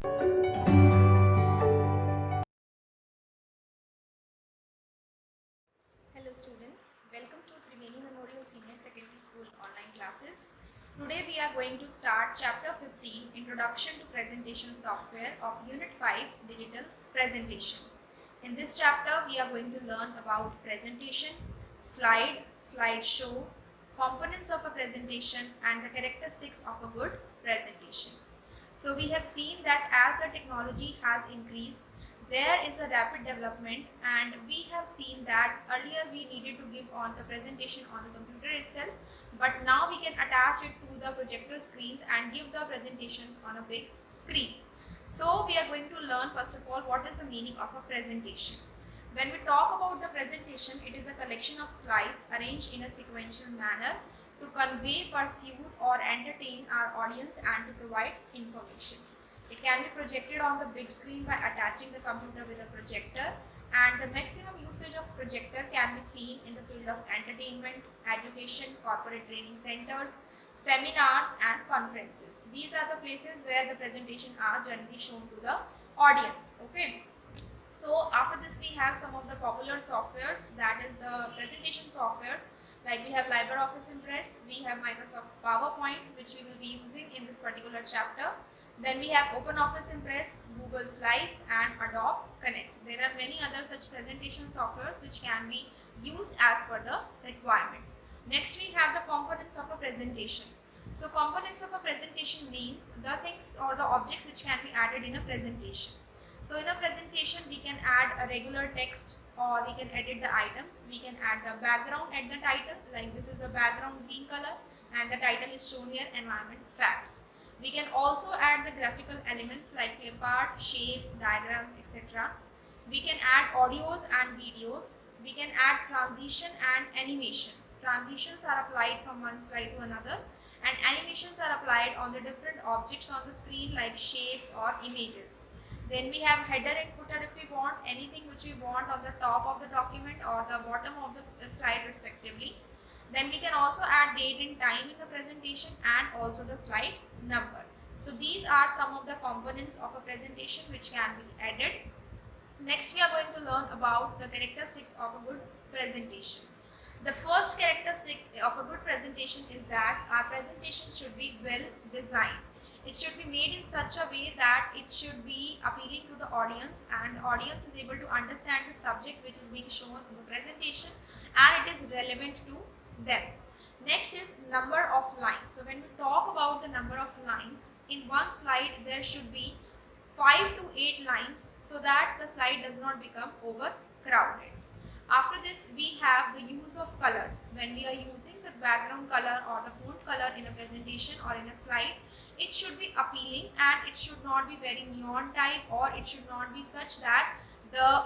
Hello students, welcome to Triveni Memorial Senior Secondary School online classes. Today we are going to start chapter 15, Introduction to Presentation Software of Unit 5, Digital Presentation. In this chapter we are going to learn about presentation, slideshow, components of a presentation and the characteristics of a good presentation. So we have seen that as the technology has increased, there is a rapid development, and we have seen that earlier we needed to give on the presentation on the computer itself, but now we can attach it to the projector screens and give the presentations on a big screen. So we are going to learn first of all what is the meaning of a presentation. When we talk about the presentation, it is a collection of slides arranged in a sequential manner to convey, pursue or entertain our audience and to provide information. It can be projected on the big screen by attaching the computer with a projector, and the maximum usage of projector can be seen in the field of entertainment, education, corporate training centers, seminars and conferences. These are the places where the presentation are generally shown to the audience. Okay. So after this we have some of the popular softwares, that is the presentation softwares, like we have LibreOffice Impress, we have Microsoft PowerPoint which we will be using in this particular chapter. Then we have OpenOffice Impress, Google Slides and Adobe Connect. There are many other such presentation softwares which can be used as per the requirement. Next we have the components of a presentation. So components of a presentation means the things or the objects which can be added in a presentation. So in a presentation we can add a regular text or we can edit the items. We can add the background at the title, like this is the background green color and the title is shown here, environment facts. We can also add the graphical elements like clip art, shapes, diagrams, etc. We can add audios and videos. We can add transition and animations. Transitions are applied from one slide to another and animations are applied on the different objects on the screen like shapes or images. Then we have header and footer if we want, anything which we want on the top of the document or the bottom of the slide respectively. Then we can also add date and time in the presentation and also the slide number. So these are some of the components of a presentation which can be added. Next we are going to learn about the characteristics of a good presentation. The first characteristic of a good presentation is that our presentation should be well designed. It should be made in such a way that it should be appealing to the audience and the audience is able to understand the subject which is being shown in the presentation and it is relevant to them. Next is number of lines. So when we talk about the number of lines, in one slide there should be 5 to 8 lines so that the slide does not become overcrowded. After this we have the use of colors. When we are using the background color or the font color in a presentation or in a slide, it should be appealing and it should not be very neon type or it should not be such that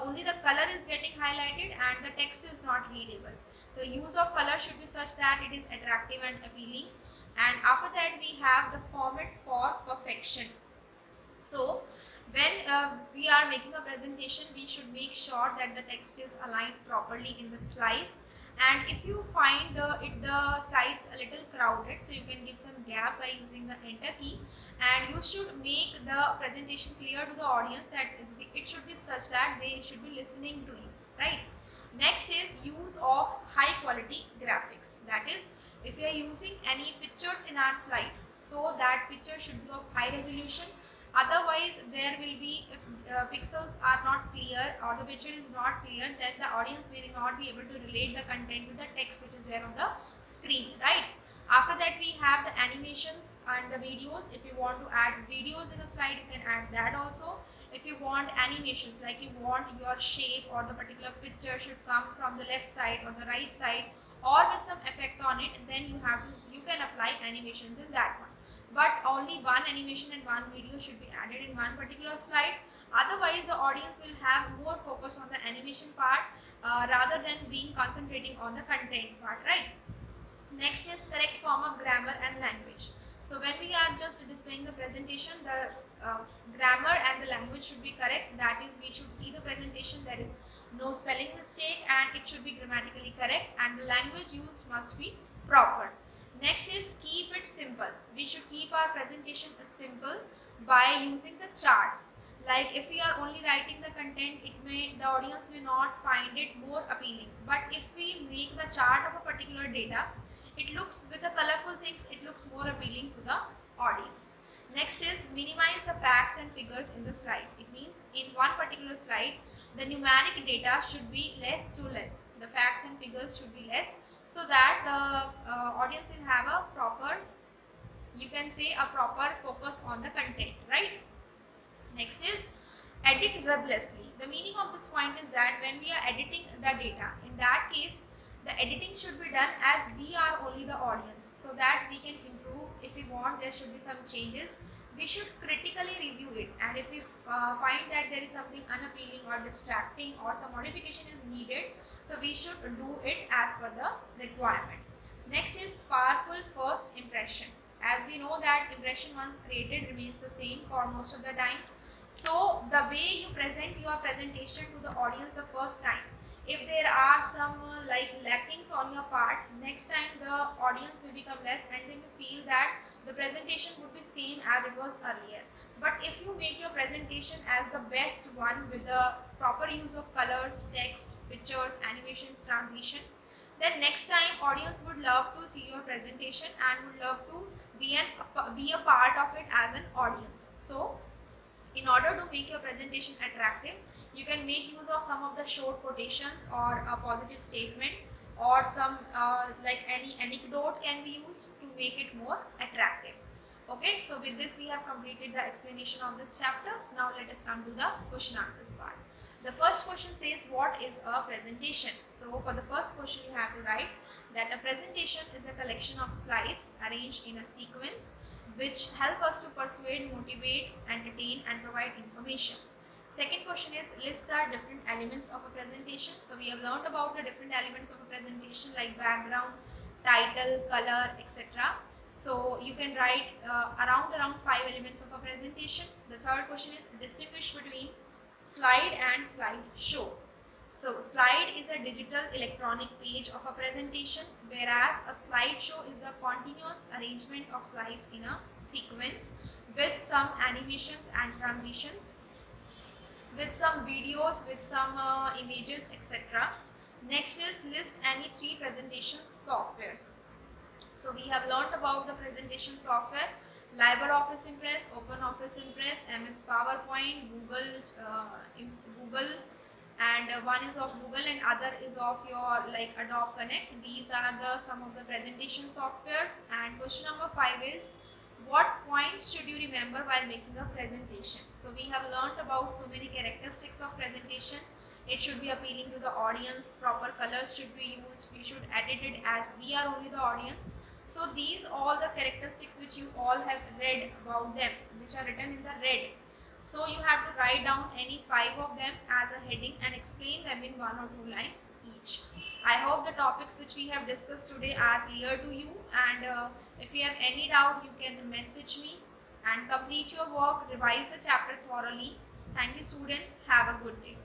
only the color is getting highlighted and the text is not readable. The use of color should be such that it is attractive and appealing. And after that we have the format for perfection. So when we are making a presentation, we should make sure that the text is aligned properly in the slides. And if you find the slides a little crowded, so you can give some gap by using the enter key, and you should make the presentation clear to the audience that it should be such that they should be listening to you, right? Next is use of high quality graphics. That is, if you are using any pictures in our slide, so that picture should be of high resolution. Otherwise there will be, if pixels are not clear or the picture is not clear, then the audience will not be able to relate the content with the text which is there on the screen, right? After that we have the animations and the videos. If you want to add videos in a slide, you can add that also. If you want animations, like you want your shape or the particular picture should come from the left side or the right side or with some effect on it, then you can apply animations in that one. But only one animation and one video should be added in one particular slide. Otherwise the audience will have more focus on the animation part rather than being concentrating on the content part, right? Next is correct form of grammar and language. So when we are just displaying the presentation, the grammar and the language should be correct. That is, we should see the presentation, there is no spelling mistake and it should be grammatically correct, and the language used must be proper. Next is keep it simple. We should keep our presentation simple by using the charts. Like if we are only writing the content, the audience may not find it more appealing. But if we make the chart of a particular data, it looks, with the colorful things, it looks more appealing to the audience. Next is minimize the facts and figures in the slide. It means in one particular slide, the numeric data should be less to less. The facts and figures should be less, so that the audience will have a proper, you can say, a proper focus on the content, right? Next is edit ruthlessly. The meaning of this point is that when we are editing the data, in that case, the editing should be done as we are only the audience, so that we can improve. If we want there should be some changes, we should critically review it, and if we find that there is something unappealing or distracting or some modification is needed, so we should do it as per the requirement. Next is powerful first impression. As we know that impression once created remains the same for most of the time. So the way you present your presentation to the audience the first time, if there are some lackings on your part, next time the audience may become less and they may feel that the presentation would be same as it was earlier. But if you make your presentation as the best one with the proper use of colors, text, pictures, animations, transition, then next time audience would love to see your presentation and would love to be a part of it as an audience. So in order to make your presentation attractive, you can make use of some of the short quotations or a positive statement, or some like any anecdote can be used to make it more attractive. Okay, so with this we have completed the explanation of this chapter. Now let us come to the question answers part. The first question says, what is a presentation? So for the first question you have to write that a presentation is a collection of slides arranged in a sequence which help us to persuade, motivate, entertain and provide information. Second question is, list the different elements of a presentation. So we have learned about the different elements of a presentation like background, title, color, etc. So you can write around 5 elements of a presentation. The third question is, distinguish between slide and slideshow. So slide is a digital electronic page of a presentation, whereas a slideshow is a continuous arrangement of slides in a sequence with some animations and transitions, with some videos, with some images, etc. Next is, list any 3 presentation softwares. So we have learned about the presentation software: LibreOffice Impress, OpenOffice Impress, MS PowerPoint, Google, and one is of Google and other is of your like Adobe Connect. These are some of the presentation softwares. And question number 5 is, what points should you remember while making a presentation? So we have learned about so many characteristics of presentation. It should be appealing to the audience, proper colors should be used, we should edit it as we are only the audience. So these all the characteristics which you all have read about them, which are written in the red. So you have to write down any 5 of them as a heading and explain them in 1 or 2 lines each. I hope the topics which we have discussed today are clear to you, and if you have any doubt you can message me, and complete your work, revise the chapter thoroughly. Thank you students, have a good day.